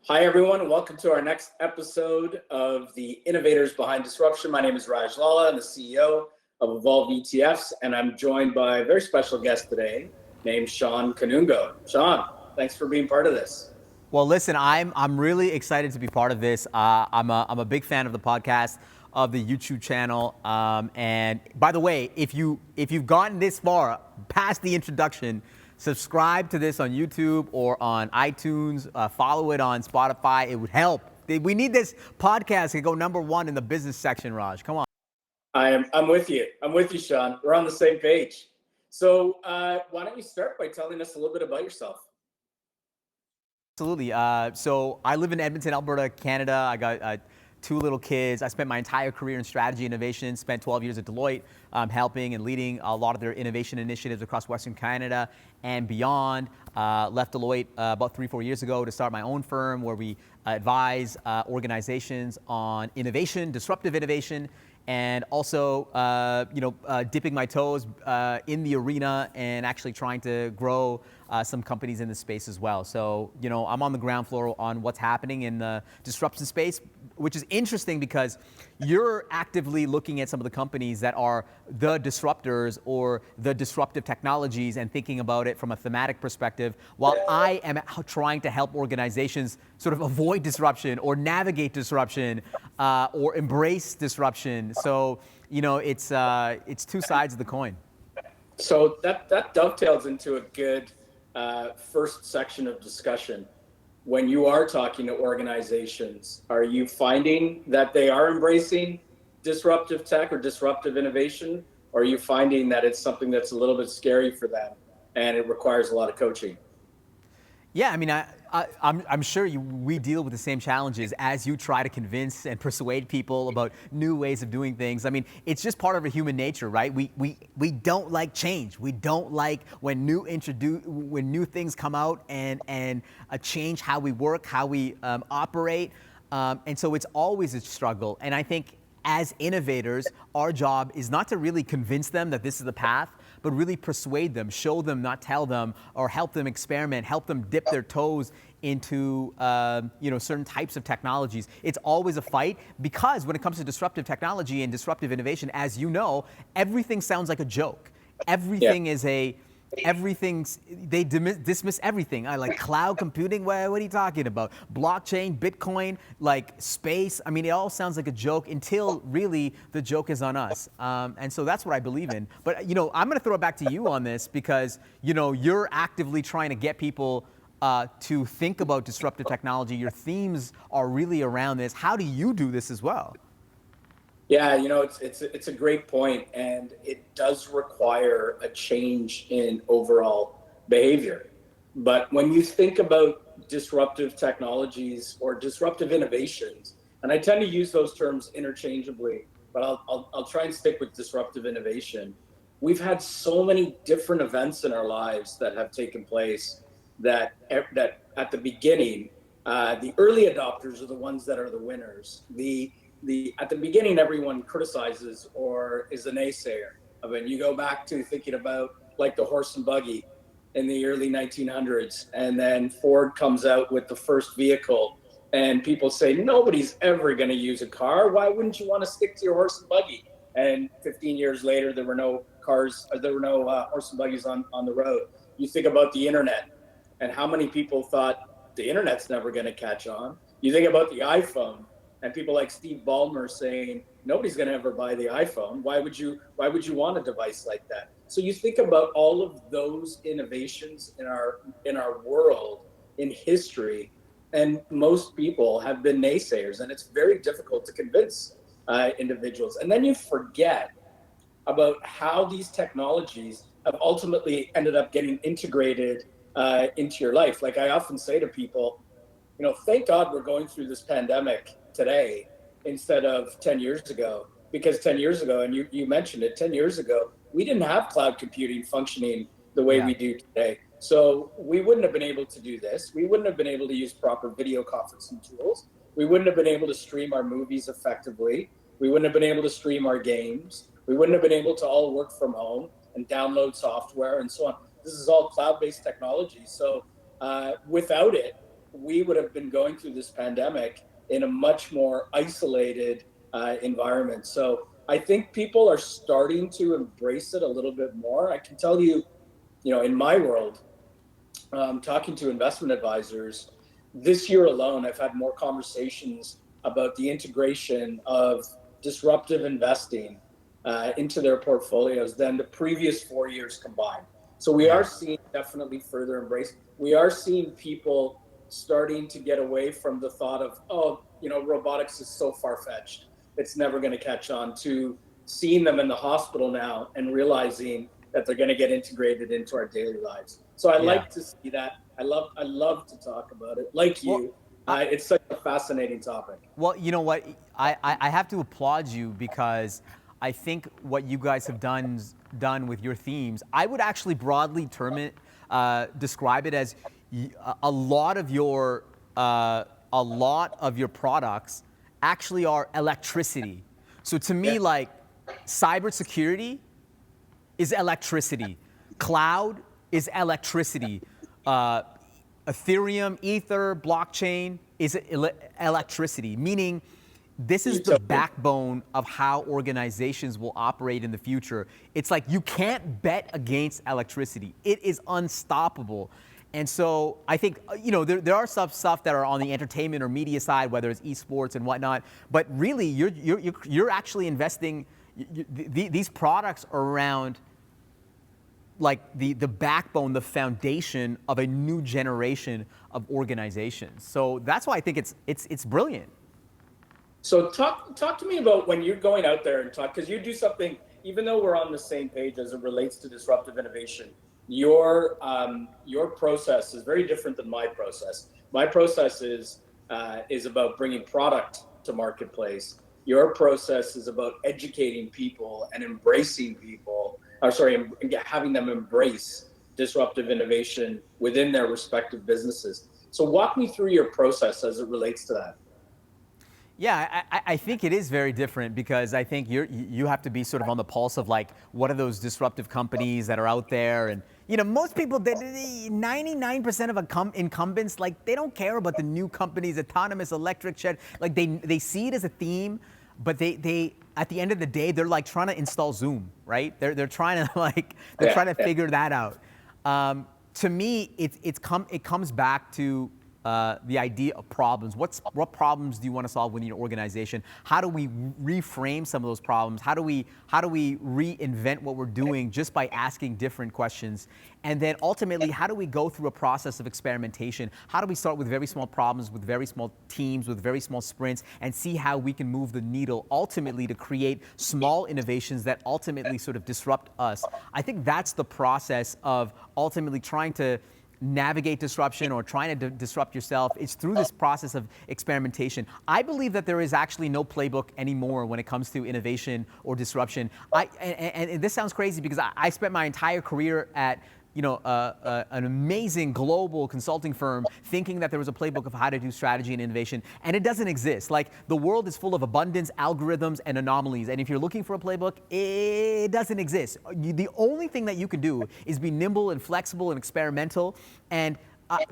Hi, everyone, and welcome to our next episode of the Innovators Behind Disruption. My name is Raj Lala. I'm the CEO of Evolve ETFs, and I'm joined by a very special guest today named Shawn Kanungo. Shawn, thanks for being part of this. Well, listen, I'm really excited to be part of this. I'm a big fan of the podcast, of the YouTube channel, and by the way, if you've gotten this far past the introduction, subscribe to this on YouTube or on iTunes. Follow it on Spotify. It would help. We need this podcast to go #1 in the business section. Raj, come on. I'm with you. I'm with you, Shawn. We're on the same page. So why don't you start by telling us a little bit about yourself? Absolutely. So I live in Edmonton, Alberta, Canada. I got 2 little kids. I spent my entire career in strategy innovation, spent 12 years at Deloitte, helping and leading a lot of their innovation initiatives across Western Canada and beyond. Left Deloitte about 3-4 years ago to start my own firm where we advise organizations on innovation, disruptive innovation, and also dipping my toes in the arena and actually trying to grow some companies in the space as well. So, I'm on the ground floor on what's happening in the disruption space, which is interesting because you're actively looking at some of the companies that are the disruptors or the disruptive technologies and thinking about it from a thematic perspective, while I am trying to help organizations sort of avoid disruption or navigate disruption or embrace disruption. So, it's 2 sides of the coin. So that dovetails into a good first section of discussion. When you are talking to organizations, are you finding that they are embracing disruptive tech or disruptive innovation? Or are you finding that it's something that's a little bit scary for them and it requires a lot of coaching? Yeah, I mean, I'm sure we deal with the same challenges as you try to convince and persuade people about new ways of doing things. I mean, it's just part of our human nature, right? We don't like change. We don't like when new things come out and change how we work, how we operate, and so it's always a struggle. And I think as innovators, our job is not to really convince them that this is the path, but really persuade them, show them, not tell them, or help them experiment, help them dip their toes into certain types of technologies. It's always a fight because when it comes to disruptive technology and disruptive innovation, as you know, everything sounds like a joke. Everything is they dismiss everything. Like cloud computing, what are you talking about? Blockchain, Bitcoin, like space. I mean, it all sounds like a joke until really the joke is on us. And so that's what I believe in. But, I'm going to throw it back to you on this because, you're actively trying to get people to think about disruptive technology. Your themes are really around this. How do you do this as well? Yeah, it's a great point, and it does require a change in overall behavior. But when you think about disruptive technologies or disruptive innovations, and I tend to use those terms interchangeably, but I'll try and stick with disruptive innovation. We've had so many different events in our lives that have taken place that at the beginning, the early adopters are the ones that are the winners. At the beginning, everyone criticizes or is a naysayer. I mean, you go back to thinking about like the horse and buggy in the early 1900s, and then Ford comes out with the first vehicle, and people say nobody's ever going to use a car. Why wouldn't you want to stick to your horse and buggy? And 15 years later, there were no cars, there were no horse and buggies on the road. You think about the internet, and how many people thought the internet's never going to catch on. You think about the iPhone, and people like Steve Ballmer saying nobody's going to ever buy the iPhone. Why would you want a device like that? So you think about all of those innovations in our world, in history, and most people have been naysayers, and it's very difficult to convince individuals. And then you forget about how these technologies have ultimately ended up getting integrated into your life. Like I often say to people, thank God we're going through this pandemic today instead of 10 years ago, because 10 years ago, and you mentioned it, 10 years ago, we didn't have cloud computing functioning the way we do today. So we wouldn't have been able to do this. We wouldn't have been able to use proper video conferencing tools. We wouldn't have been able to stream our movies effectively. We wouldn't have been able to stream our games. We wouldn't have been able to all work from home and download software and so on. This is all cloud-based technology. So without it, we would have been going through this pandemic in a much more isolated environment. So I think people are starting to embrace it a little bit more. I can tell you, in my world, talking to investment advisors, this year alone, I've had more conversations about the integration of disruptive investing into their portfolios than the previous 4 years combined. So we Yeah. are seeing definitely further embrace. We are seeing people starting to get away from the thought of, robotics is so far-fetched, it's never going to catch on, to seeing them in the hospital now and realizing that they're going to get integrated into our daily lives. So I Yeah. like to see that. I love to talk about it. Like Well, you, it's such a fascinating topic. Well, you know what? I have to applaud you because I think what you guys have done with your themes, I would actually broadly term it, describe it as a lot of your products actually are electricity. So to me, Yeah. like cybersecurity is electricity, cloud is electricity. Ethereum, Ether, blockchain is electricity, meaning this is the backbone of how organizations will operate in the future. It's like you can't bet against electricity. It is unstoppable. And so I think, there are some stuff that are on the entertainment or media side, whether it's esports and whatnot, but really you're actually investing, these products are around like the backbone, the foundation of a new generation of organizations. So that's why I think it's brilliant. So talk to me about when you're going out there and talk, because you do something, even though we're on the same page as it relates to disruptive innovation, your process is very different than my process. My process is about bringing product to marketplace. Your process is about educating people and embracing people, and having them embrace disruptive innovation within their respective businesses. So walk me through your process as it relates to that. Yeah, I think it is very different because I think you have to be sort of on the pulse of like what are those disruptive companies that are out there, and most people, 99% of incumbents, like they don't care about the new companies, autonomous electric shed, like they see it as a theme, but they at the end of the day they're like trying to install Zoom, right? They're trying to trying to figure that out. To me, it comes back to the idea of problems. What problems do you want to solve within your organization? How do we reframe some of those problems? How do we reinvent what we're doing just by asking different questions? And then ultimately, how do we go through a process of experimentation? How do we start with very small problems, with very small teams, with very small sprints, and see how we can move the needle ultimately to create small innovations that ultimately sort of disrupt us? I think that's the process of ultimately trying to navigate disruption or trying to disrupt yourself. It's through this process of experimentation. I believe that there is actually no playbook anymore when it comes to innovation or disruption. And this sounds crazy because I spent my entire career at an amazing global consulting firm thinking that there was a playbook of how to do strategy and innovation, and it doesn't exist. Like, the world is full of abundance, algorithms, and anomalies, and if you're looking for a playbook, it doesn't exist. The only thing that you can do is be nimble and flexible and experimental, and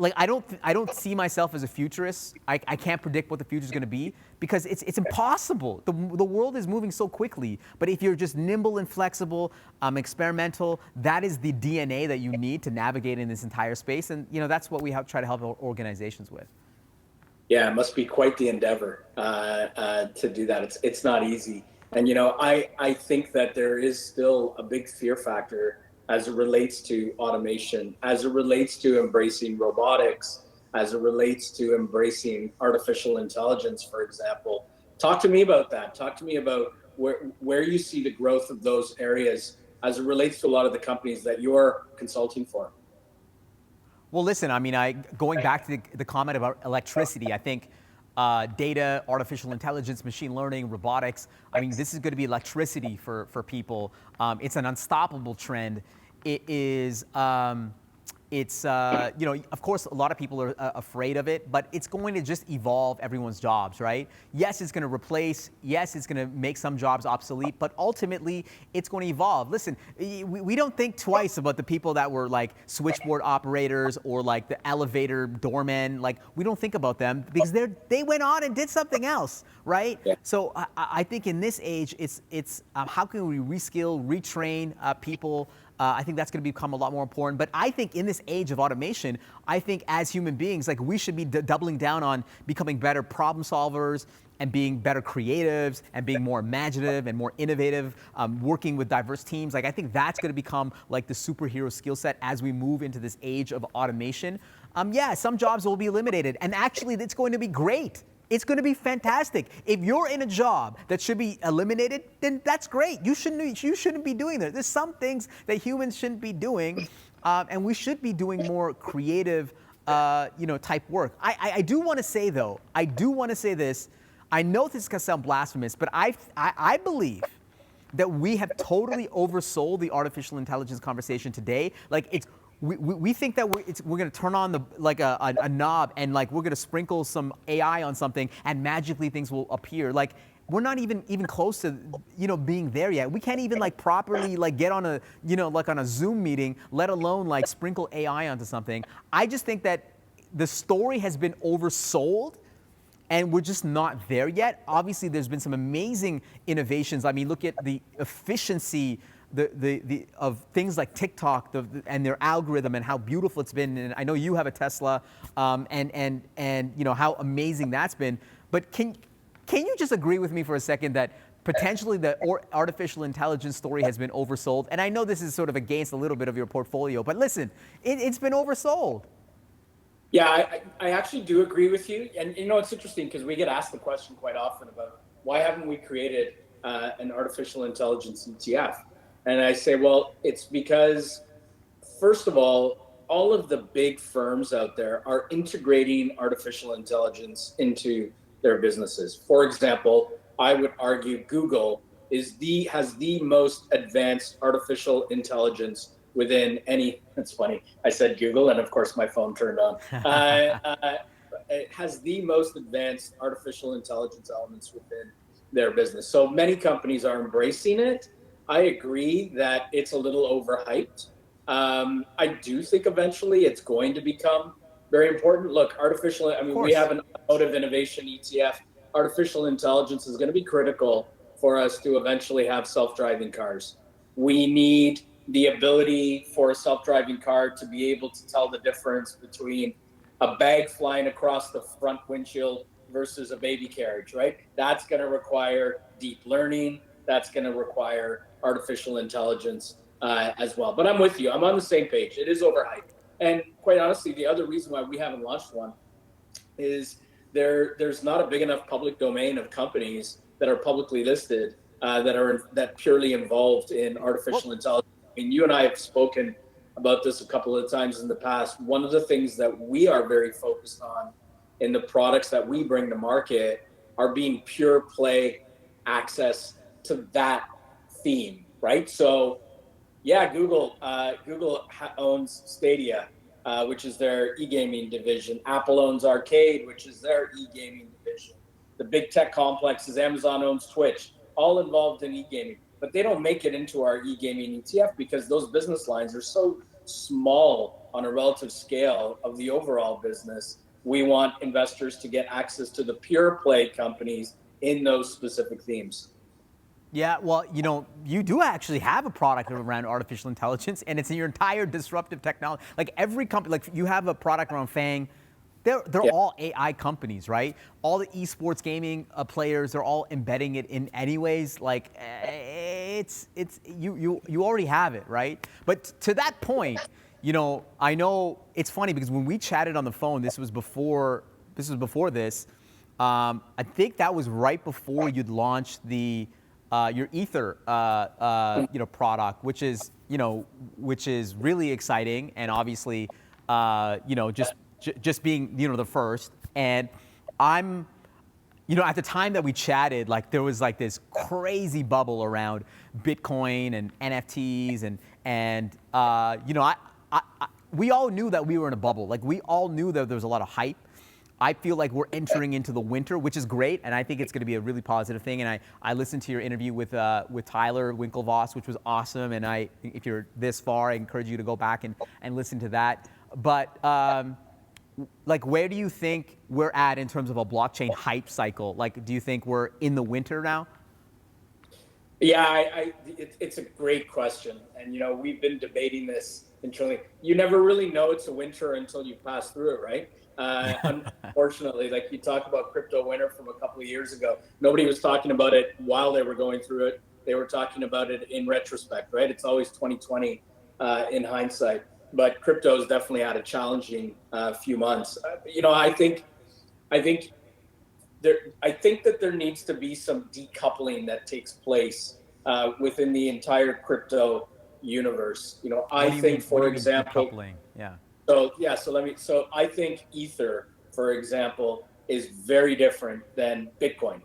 I don't see myself as a futurist. I can't predict what the future is going to be because it's impossible. The world is moving so quickly. But if you're just nimble and flexible, experimental, that is the DNA that you need to navigate in this entire space. And that's what we try to help organizations with. Yeah, it must be quite the endeavor to do that. It's not easy. And I think that there is still a big fear factor as it relates to automation, as it relates to embracing robotics, as it relates to embracing artificial intelligence, for example. Talk to me about that. Talk to me about where you see the growth of those areas as it relates to a lot of the companies that you're consulting for. Well, listen, I mean, going back to the comment about electricity, I think data, artificial intelligence, machine learning, robotics, I mean, this is going to be electricity for people. It's an unstoppable trend. It is, it's of course, a lot of people are afraid of it, but it's going to just evolve everyone's jobs, right? Yes, it's going to replace. Yes, it's going to make some jobs obsolete, but ultimately, it's going to evolve. Listen, we don't think twice about the people that were like switchboard operators or like the elevator doormen. Like, we don't think about them because they went on and did something else, right? Yeah. So I think in this age, it's how can we reskill, retrain people. I think that's going to become a lot more important. But I think in this age of automation, I think as human beings, like, we should be doubling down on becoming better problem solvers and being better creatives and being more imaginative and more innovative, working with diverse teams. Like, I think that's going to become like the superhero skill set as we move into this age of automation. Yeah, some jobs will be eliminated, and actually, it's going to be great. It's going to be fantastic. If you're in a job that should be eliminated, then that's great. You shouldn't be doing that. There's some things that humans shouldn't be doing, and we should be doing more creative, type work. I do want to say though, I do want to say this. I know this is going to sound blasphemous, but I believe that we have totally oversold the artificial intelligence conversation today. Like, we think that we're going to turn on a knob and like we're going to sprinkle some AI on something and magically things will appear. Like, we're not even close to being there yet. We can't even like properly like get on a like on a Zoom meeting, let alone like sprinkle AI onto something. I just think that the story has been oversold. And we're just not there yet. Obviously, there's been some amazing innovations. I mean, look at the efficiency of things like TikTok and their algorithm and how beautiful it's been. And I know you have a Tesla, and how amazing that's been. But can you just agree with me for a second that potentially the artificial intelligence story has been oversold? And I know this is sort of against a little bit of your portfolio, but listen, it's been oversold. Yeah, I actually do agree with you. And it's interesting because we get asked the question quite often about why haven't we created an artificial intelligence ETF? And I say, well, it's because, first of all of the big firms out there are integrating artificial intelligence into their businesses. For example, I would argue Google has the most advanced artificial intelligence within any. It's funny, I said Google, and of course my phone turned on. It has the most advanced artificial intelligence elements within their business. So many companies are embracing it. I agree that it's a little overhyped. I do think eventually it's going to become very important. Look, we have an automotive innovation ETF. Artificial intelligence is going to be critical for us to eventually have self-driving cars. We need the ability for a self-driving car to be able to tell the difference between a bag flying across the front windshield versus a baby carriage, right? That's going to require deep learning. That's going to require artificial intelligence as well. But I'm with you. I'm on the same page. It is overhyped. And quite honestly, the other reason why we haven't launched one is there's not a big enough public domain of companies that are publicly listed that purely involved in artificial intelligence. I mean, you and I have spoken about this a couple of times in the past. One of the things that we are very focused on in the products that we bring to market are being pure play access to that theme, right? So yeah, Google owns Stadia, which is their e-gaming division. Apple owns Arcade, which is their e-gaming division. The big tech complexes, Amazon owns Twitch, all involved in e-gaming. But they don't make it into our e-gaming ETF because those business lines are so small on a relative scale of the overall business. We want investors to get access to the pure play companies in those specific themes. Yeah, well, you do actually have a product around artificial intelligence, and it's in your entire disruptive technology. Like, every company, like, you have a product around Fang. They're all AI companies, right? All the esports gaming players, they're all embedding it in anyways. Like, you already have it, right? But to that point, I know it's funny because when we chatted on the phone, this was before this. I think that was right before you'd launched your Ether, product, which is really exciting, and obviously, just being, the first. And I'm, at the time that we chatted, like, there was like this crazy bubble around Bitcoin and NFTs, and we all knew that we were in a bubble. Like we all knew that there was a lot of hype. I feel like we're entering into the winter, which is great, and I think it's going to be a really positive thing. And I listened to your interview with Tyler Winklevoss, which was awesome. And if you're this far, I encourage you to go back and listen to that. But like, where do you think we're at in terms of a blockchain hype cycle? Like, do you think we're in the winter now? Yeah, it's a great question, and we've been debating this internally. You never really know it's a winter until you pass through it, right? Unfortunately, like you talk about crypto winter from a couple of years ago, nobody was talking about it while they were going through it. They were talking about it in retrospect, right? It's always 2020 in hindsight, but crypto has definitely had a challenging few months. I think I think that there needs to be some decoupling that takes place within the entire crypto universe. I think, for example, Decoupling? Yeah. So I think Ether, for example, is very different than Bitcoin.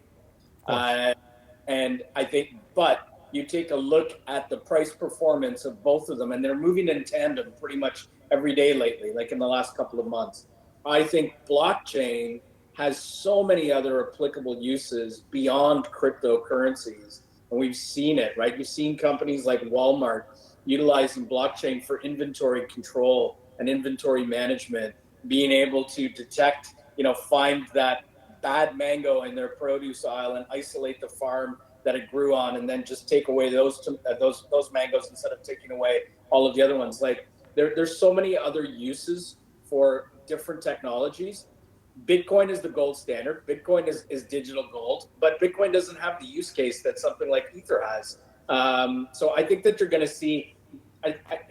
And I think, but you take a look at the price performance of both of them, and they're moving in tandem pretty much every day lately, like in the last couple of months. I think blockchain has so many other applicable uses beyond cryptocurrencies. And we've seen it, right? You've seen companies like Walmart utilizing blockchain for inventory control and inventory management, being able to detect, find that bad mango in their produce aisle and isolate the farm that it grew on, and then just take away those mangoes instead of taking away all of the other ones. Like there's so many other uses for different technologies. Bitcoin is the gold standard. Bitcoin is digital gold, but Bitcoin doesn't have the use case that something like Ether has. So I think that you're going to see,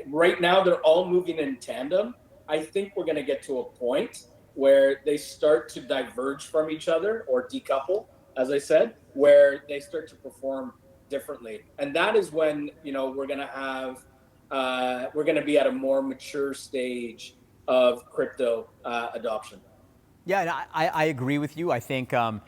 right now they're all moving in tandem. I think we're going to get to a point where they start to diverge from each other or decouple, as I said, where they start to perform differently. And that is when, we're going to be at a more mature stage of crypto adoption. Yeah, and I agree with you. I think I'm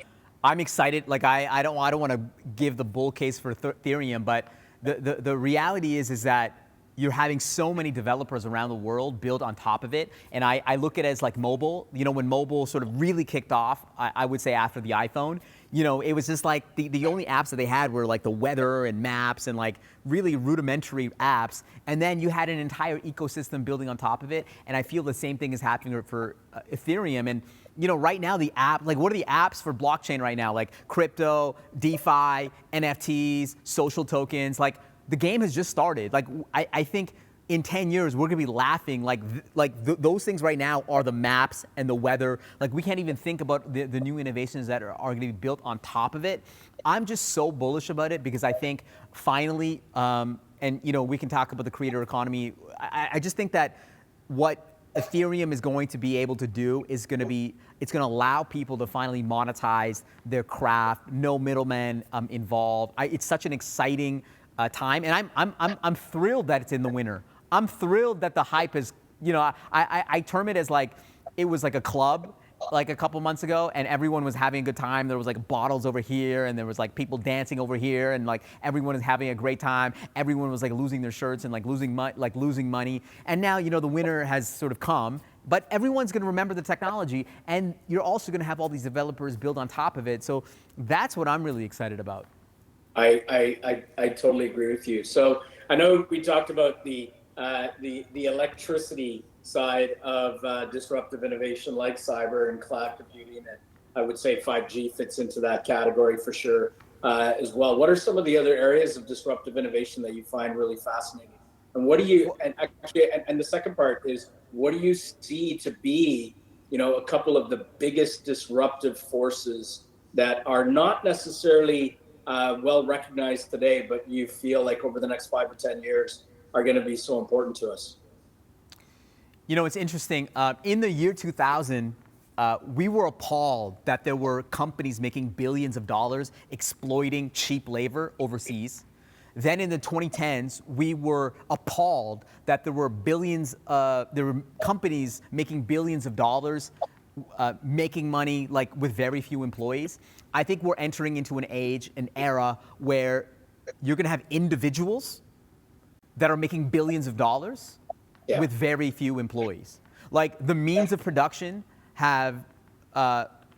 excited. Like I don't want to give the bull case for Ethereum, but the reality is that you're having so many developers around the world build on top of it. And I look at it as like mobile. When mobile sort of really kicked off, I would say after the iPhone, it was just like the only apps that they had were like the weather and maps and like really rudimentary apps. And then you had an entire ecosystem building on top of it. And I feel the same thing is happening for Ethereum. And right now the app, like what are the apps for blockchain right now? Like crypto, DeFi, NFTs, social tokens, like the game has just started. Like I think in 10 years, we're gonna be laughing those things right now are the maps and the weather. Like we can't even think about the new innovations that are gonna be built on top of it. I'm just so bullish about it because I think finally, and we can talk about the creator economy. I just think that what Ethereum is going to be able to do is it's going to allow people to finally monetize their craft, no middlemen involved. It's such an exciting time, and I'm thrilled that it's in the winter. I'm thrilled that the hype is, I term it as like it was like a club like a couple months ago, and everyone was having a good time. There was like bottles over here, and there was like people dancing over here, and like everyone is having a great time. Everyone was like losing their shirts and like losing money. And now the winter has sort of come, but everyone's going to remember the technology, and you're also going to have all these developers build on top of it. So that's what I'm really excited about. I totally agree with you. So I know we talked about the electricity side of disruptive innovation like cyber and cloud computing, and I would say 5G fits into that category for sure as well. What are some of the other areas of disruptive innovation that you find really fascinating? And what do you, and actually, and the second part is, what do you see to be, a couple of the biggest disruptive forces that are not necessarily well recognized today, but you feel like over the next 5 or 10 years are going to be so important to us? It's interesting. In the year 2000, we were appalled that there were companies making billions of dollars exploiting cheap labor overseas. Then in the 2010s, we were appalled that there were companies making billions of dollars making money like with very few employees. I think we're entering into an era where you're going to have individuals that are making billions of dollars, Yeah. with very few employees. Like the means of production have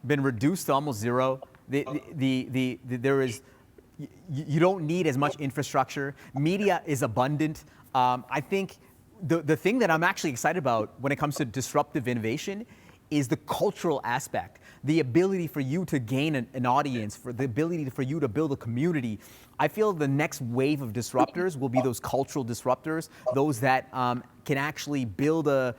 been reduced to almost zero. There is, you don't need as much infrastructure. Media is abundant. I think the thing that I'm actually excited about when it comes to disruptive innovation is the cultural aspect, the ability for you to gain an audience, for the ability for you to build a community. I feel the next wave of disruptors will be those cultural disruptors, those that can actually build a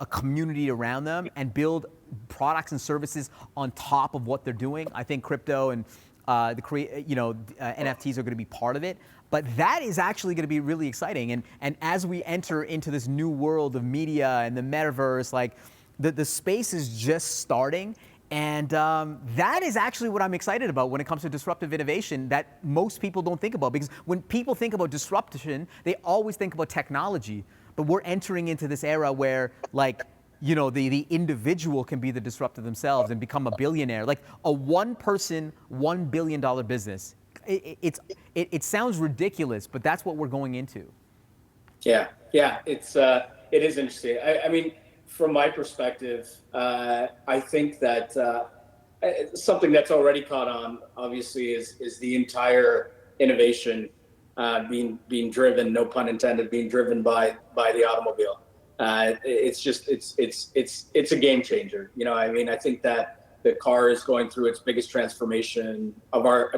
community around them and build products and services on top of what they're doing. I think crypto and NFTs are going to be part of it. But that is actually going to be really exciting. And as we enter into this new world of media and the metaverse, like the space is just starting. And that is actually what I'm excited about when it comes to disruptive innovation that most people don't think about. Because when people think about disruption, they always think about technology. But we're entering into this era where, like, the individual can be the disruptor themselves and become a billionaire. Like a one-person, $1 billion business. It sounds ridiculous, but that's what we're going into. Yeah, it is interesting. I mean, from my perspective, I think that something that's already caught on, obviously, is the entire innovation being driven, no pun intended, being driven by the automobile. It's a game changer. I mean, I think that the car is going through its biggest transformation of our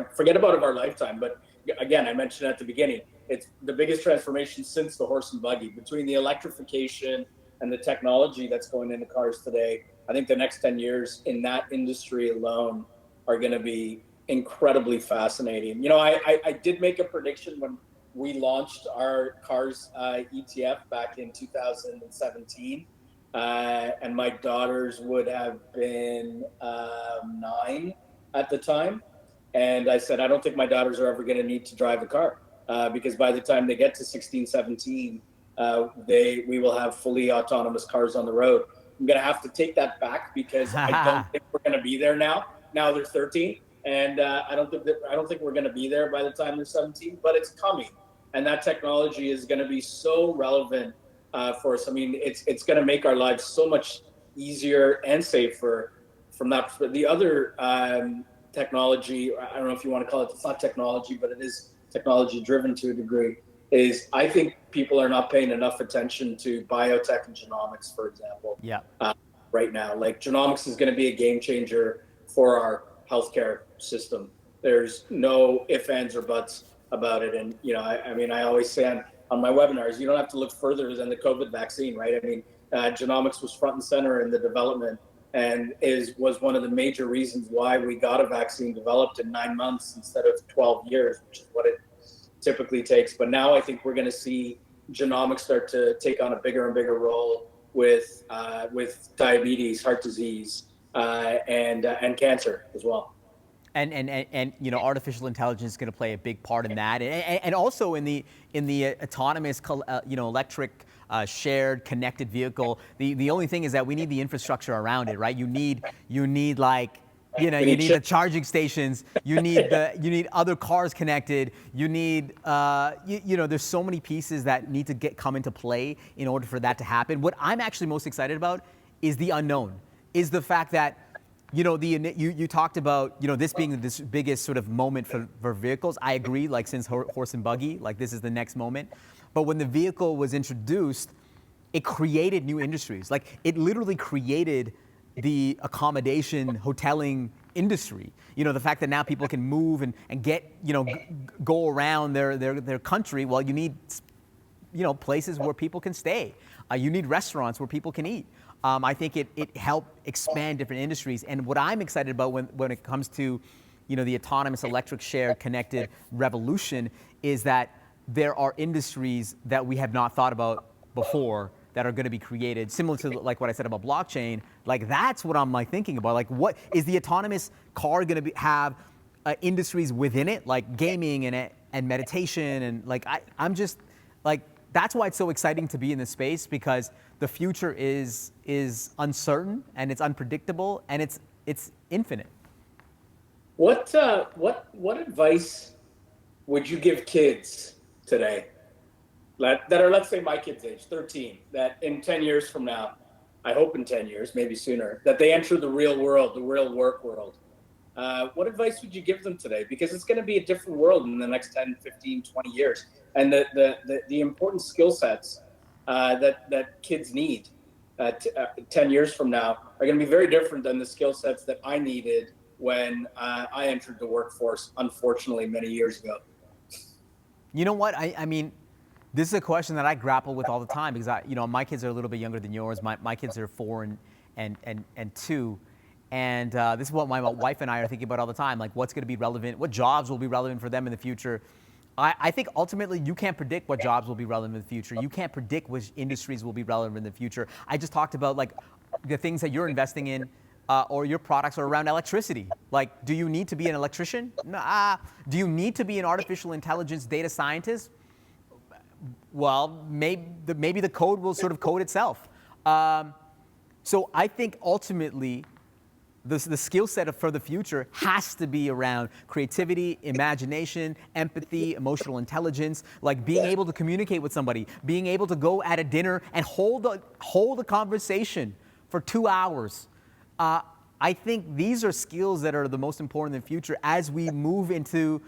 lifetime. But again, I mentioned at the beginning, it's the biggest transformation since the horse and buggy. Between the electrification and the technology that's going into cars today, I think the next 10 years in that industry alone are going to be incredibly fascinating. I did make a prediction when we launched our cars ETF back in 2017. And my daughters would have been 9 at the time. And I said, I don't think my daughters are ever going to need to drive a car because by the time they get to 16, 17, we will have fully autonomous cars on the road. I'm going to have to take that back because I don't think we're going to be there now. Now they're 13, and I don't think we're going to be there by the time they're 17. But it's coming, and that technology is going to be so relevant for us. I mean, it's going to make our lives so much easier and safer. From that, the other technology, I don't know if you want to call it, it's not technology, but it is technology driven to a degree, is I think people are not paying enough attention to biotech and genomics, for example. Yeah. Right now, like genomics is going to be a game changer for our healthcare system. There's no ifs, ands, or buts about it. And, I mean, I always say on my webinars, you don't have to look further than the COVID vaccine, right? I mean, genomics was front and center in the development and was one of the major reasons why we got a vaccine developed in 9 months instead of 12 years, which is what it typically takes. But now I think we're going to see genomics start to take on a bigger and bigger role with diabetes, heart disease, and cancer as well. And artificial intelligence is going to play a big part in that, and also in the autonomous electric shared connected vehicle. The only thing is that we need the infrastructure around it, right? You need like you need the charging stations. You need other cars connected. You need there's so many pieces that need to come into play in order for that to happen. What I'm actually most excited about is the unknown, is the fact that you talked about this being this biggest sort of moment for vehicles. I agree, like since horse and buggy, like this is the next moment. But when the vehicle was introduced, it created new industries. Like it literally created the accommodation, hoteling industry. The fact that now people can move and get, go around their country. Well, you need, places where people can stay. You need restaurants where people can eat. I think it helped expand different industries. And what I'm excited about when it comes to, the autonomous electric shared connected revolution is that there are industries that we have not thought about before that are going to be created, similar to like what I said about blockchain. Like that's what I'm like thinking about. Like what is the autonomous car going to have industries within it, like gaming and meditation, and like I'm just like, that's why it's so exciting to be in this space, because the future is uncertain and it's unpredictable and it's infinite. What advice would you give kids today? that are, let's say, my kids' age, 13, that in 10 years from now, I hope in 10 years, maybe sooner, that they enter the real world, the real work world. What advice would you give them today? Because it's going to be a different world in the next 10, 15, 20 years. And the important skill sets that kids need 10 years from now are going to be very different than the skill sets that I needed when I entered the workforce, unfortunately, many years ago. You know what? I mean, this is a question that I grapple with all the time because my kids are a little bit younger than yours. My kids are 4 and 2. And this is what my wife and I are thinking about all the time, like what's going to be relevant, what jobs will be relevant for them in the future. I think ultimately you can't predict what jobs will be relevant in the future. You can't predict which industries will be relevant in the future. I just talked about like the things that you're investing in or your products are around electricity. Like, do you need to be an electrician? Nah. Do you need to be an artificial intelligence data scientist? Well, maybe the code will sort of code itself. So I think ultimately the skill set for the future has to be around creativity, imagination, empathy, emotional intelligence, like being able to communicate with somebody, being able to go at a dinner and hold a conversation for 2 hours. I think these are skills that are the most important in the future as we move into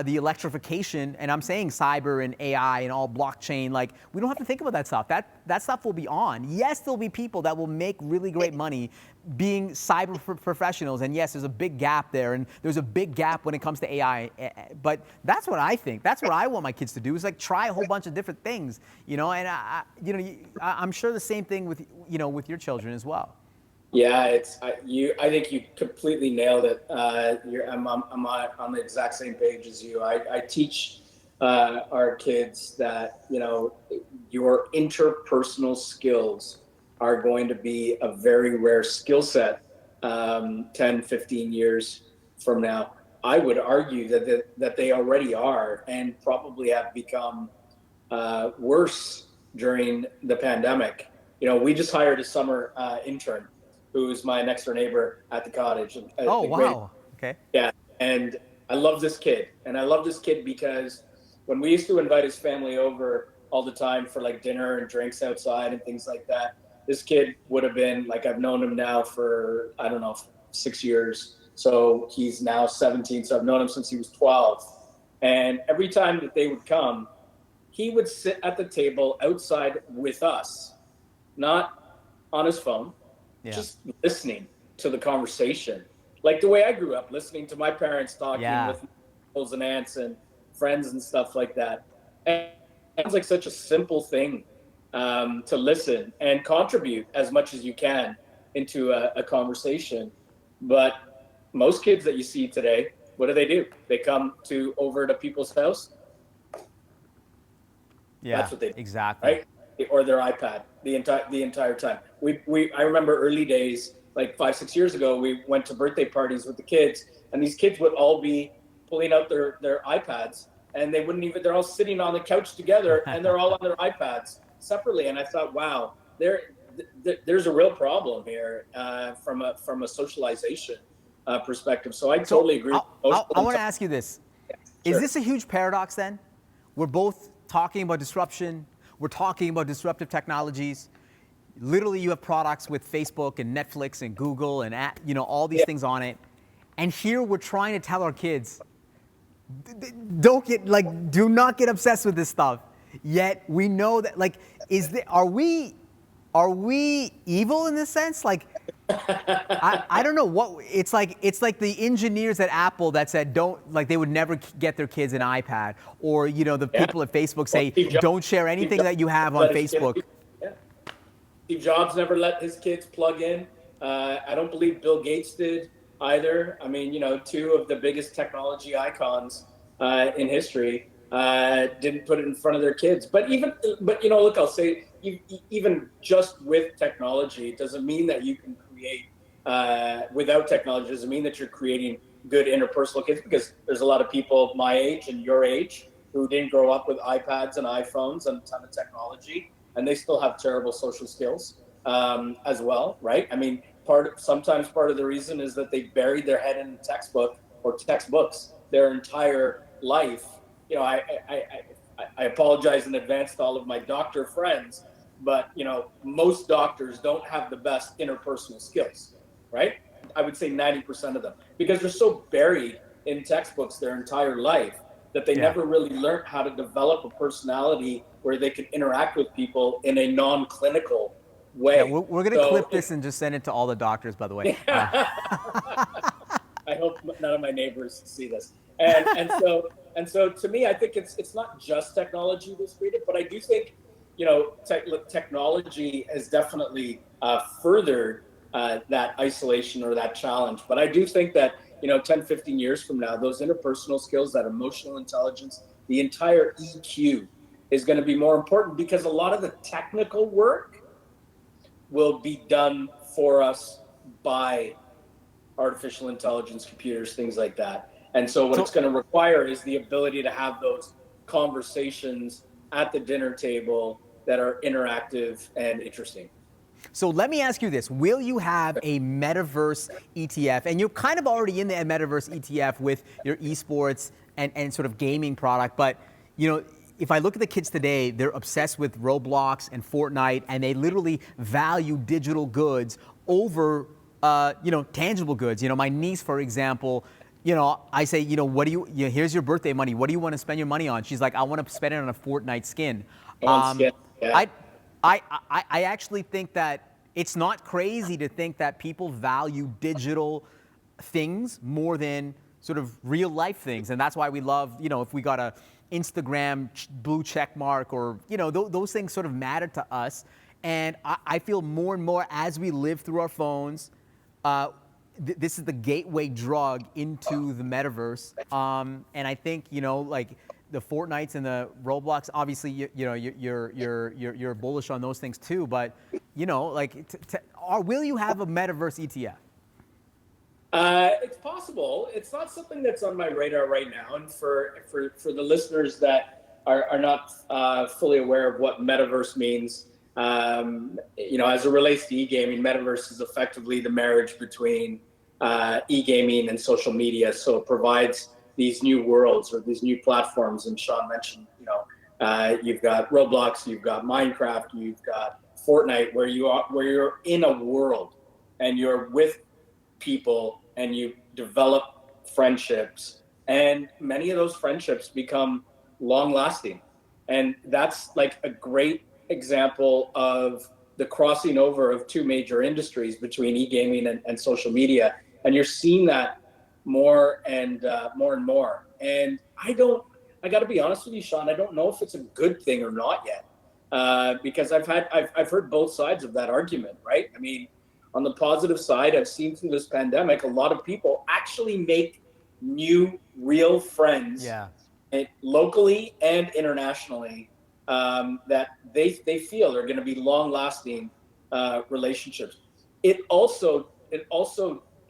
the electrification, and I'm saying cyber and AI and all blockchain, like we don't have to think about that stuff. That stuff will be on. Yes, there'll be people that will make really great money being cyber professionals, and yes, there's a big gap there, and there's a big gap when it comes to AI, but that's what I think. That's what I want my kids to do, is like try a whole bunch of different things, and I'm sure the same thing with, with your children as well. Yeah, I think you completely nailed it. I'm on the exact same page as you. I teach our kids that your interpersonal skills are going to be a very rare skill set 10, 15 years from now. I would argue that they already are, and probably have become worse during the pandemic. We just hired a summer intern who's my next door neighbor at the cottage. Oh, wow. Okay. Yeah. And I love this kid. And I love this kid because when we used to invite his family over all the time for like dinner and drinks outside and things like that, this kid would have been like, I've known him now for, I don't know, 6 years. So he's now 17. So I've known him since he was 12. And every time that they would come, he would sit at the table outside with us, not on his phone. Yeah. Just listening to the conversation, like the way I grew up, listening to my parents talking with uncles and aunts and friends and stuff like that. And it's like such a simple thing to listen and contribute as much as you can into a conversation. But most kids that you see today, what do? They come over to people's house. Yeah, that's what they do, exactly. Right? Or their iPad the entire time. I remember early days, like 5, 6 years ago, we went to birthday parties with the kids, and these kids would all be pulling out their iPads, and they're all sitting on the couch together, and they're all on their iPads separately. And I thought, wow, there's a real problem here from a socialization perspective. So I totally agree. I want to ask you this. Yeah, sure. Is this a huge paradox then? We're both talking about disruption. We're talking about disruptive technologies. Literally, you have products with Facebook and Netflix and Google and all these things on it. And here we're trying to tell our kids, do not get obsessed with this stuff. Yet we know that, are we evil in this sense? Like, I don't know what it's like. It's like the engineers at Apple that said they would never get their kids an iPad, or the people at Facebook say don't share anything that you have on Facebook. Steve Jobs never let his kids plug in. I don't believe Bill Gates did either. I mean, 2 of the biggest technology icons in history didn't put it in front of their kids. But look, I'll say, even just with technology, it doesn't mean that you can create without technology. Doesn't mean that you're creating good interpersonal kids, because there's a lot of people my age and your age who didn't grow up with iPads and iPhones and a ton of technology, and they still have terrible social skills as well, right? I mean, sometimes part of the reason is that they buried their head in a textbook or textbooks their entire life. I apologize in advance to all of my doctor friends, but most doctors don't have the best interpersonal skills, right? I would say 90% of them, because they're so buried in textbooks their entire life that they Yeah. never really learned how to develop a personality where they could interact with people in a non-clinical Yeah, way. we're going to So clip this and just send it to all the doctors, by the way. I hope none of my neighbors see this. And so to me, I think it's not just technology that's created, but I do think technology has definitely furthered that isolation or that challenge. But I do think that 10, 15 years from now, those interpersonal skills, that emotional intelligence, the entire EQ is going to be more important, because a lot of the technical work will be done for us by artificial intelligence, computers, things like that. And so what it's So, going to require is the ability to have those conversations at the dinner table that are interactive and interesting. so let me ask you this. Will you have a Metaverse ETF? And you're kind of already in the Metaverse ETF with your esports and sort of gaming product. But, if I look at the kids today, they're obsessed with Roblox and Fortnite, and they literally value digital goods over, tangible goods. My niece, for example, I say, what do here's your birthday money. What do you want to spend your money on? She's like, I want to spend it on a Fortnite skin. On skin, yeah. I, I actually think that it's not crazy to think that people value digital things more than sort of real life things. And that's why we love, if we got a Instagram blue check mark, or, those things sort of matter to us. And I feel more and more as we live through our phones, this is the gateway drug into the metaverse. And I think, like the Fortnites and the Roblox, obviously, you're bullish on those things too. But, will you have a Metaverse ETF? It's possible. It's not something that's on my radar right now. And for the listeners that are not fully aware of what metaverse means, as it relates to e-gaming, metaverse is effectively the marriage between e-gaming and social media. So it provides these new worlds or these new platforms. And Shawn mentioned, you've got Roblox, you've got Minecraft, you've got Fortnite, where you're in a world and you're with people and you develop friendships, and many of those friendships become long lasting. And that's like a great example of the crossing over of two major industries between e-gaming and social media. And you're seeing that more and more. And I got to be honest with you, Shawn, I don't know if it's a good thing or not yet, because I've heard both sides of that argument, right? I mean, on the positive side, I've seen through this pandemic, a lot of people actually make new, real friends, Yeah. locally and internationally, that they feel are going to be long-lasting relationships. It also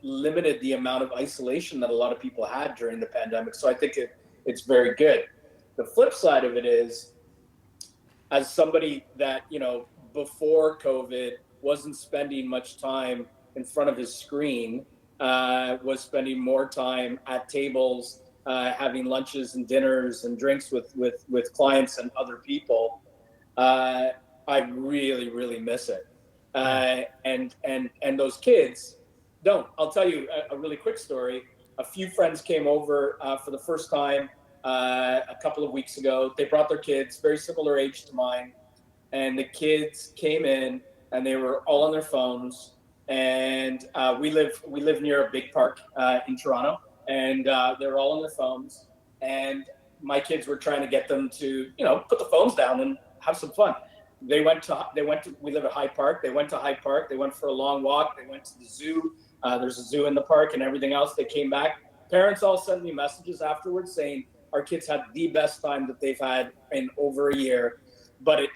limited the amount of isolation that a lot of people had during the pandemic. So I think it's very good. The flip side of it is, as somebody that before COVID wasn't spending much time in front of his screen, was spending more time at tables, having lunches and dinners and drinks with clients and other people. I really, really miss it. And those kids don't. I'll tell you a really quick story. A few friends came over for the first time a couple of weeks ago. They brought their kids, very similar age to mine, and the kids came in and they were all on their phones. And we live near a big park in Toronto, and they were all on their phones. And my kids were trying to get them to put the phones down and have some fun. We live at Hyde Park. They went to Hyde Park. They went for a long walk. They went to the zoo. There's a zoo in the park and everything else. They came back. Parents all sent me messages afterwards saying our kids had the best time that they've had in over a year, but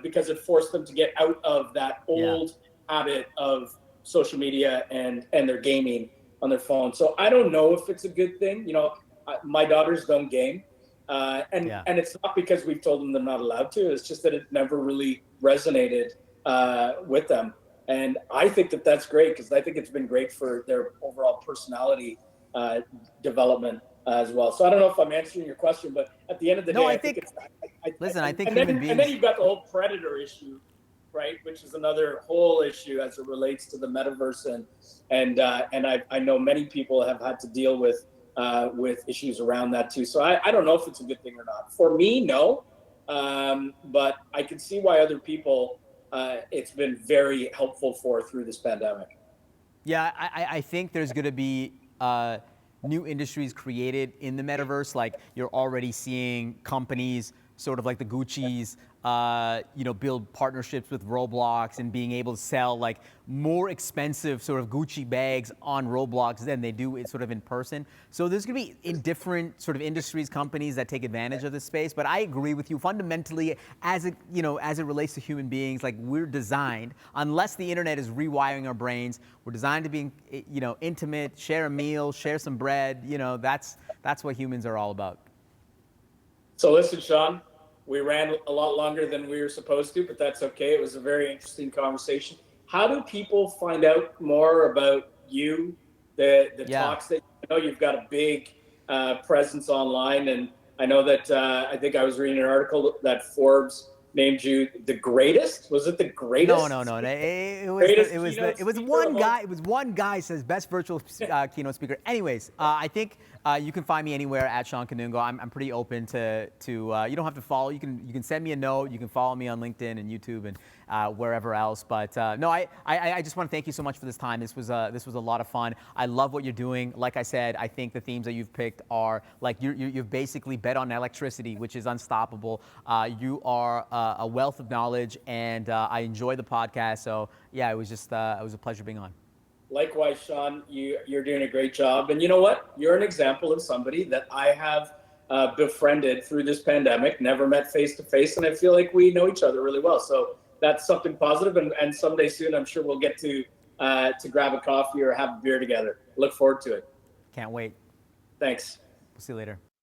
because it forced them to get out of that old habit of social media and their gaming on their phone. So I don't know if it's a good thing. My daughters don't game. And it's not because we've told them they're not allowed to. It's just that it never really resonated with them. And I think that that's great, because I think it's been great for their overall personality uh, development as well. So I don't know if I'm answering your question, but at the end of the No, day, I I think think, it's listen, I think and human then beings, you've got the whole predator issue, right? Which is another whole issue as it relates to the metaverse, and I know many people have had to deal with issues around that too. So I don't know if it's a good thing or not. For me, no, but I can see why other people it's been very helpful for through this pandemic. yeah, I think there's going to be new industries created in the metaverse. Like you're already seeing companies, sort of like the Gucci's, build partnerships with Roblox and being able to sell like more expensive sort of Gucci bags on Roblox than they do it sort of in person. So there's going to be in different sort of industries, companies that take advantage of this space. But I agree with you fundamentally, as it relates to human beings, like we're designed, unless the internet is rewiring our brains, we're designed to be, intimate, share a meal, share some bread. That's what humans are all about. So listen, Shawn, we ran a lot longer than we were supposed to, but that's okay. It was a very interesting conversation. How do people find out more about you, the Yeah. talks that you know? You've got a big presence online, and I know that I think I was reading an article that Forbes named you the greatest. Was it the No, no, greatest? no. Greatest keynote It was speaker one of all guy. It was one guy says best virtual keynote speaker. Anyways, I think you can find me anywhere at Shawn Kanungo. I'm pretty open to you don't have to follow. You can send me a note. You can follow me on LinkedIn and YouTube and wherever else. But no, I just want to thank you so much for this time. This was a lot of fun. I love what you're doing. Like I said, I think the themes that you've picked are like you've basically bet on electricity, which is unstoppable. You are a wealth of knowledge, and I enjoy the podcast. So yeah, it was a pleasure being on. Likewise, Shawn, you're doing a great job. And you know what? You're an example of somebody that I have befriended through this pandemic, never met face to face, and I feel like we know each other really well. So that's something positive, and someday soon, I'm sure we'll get to grab a coffee or have a beer together. Look forward to it. Can't wait. Thanks. We'll see you later.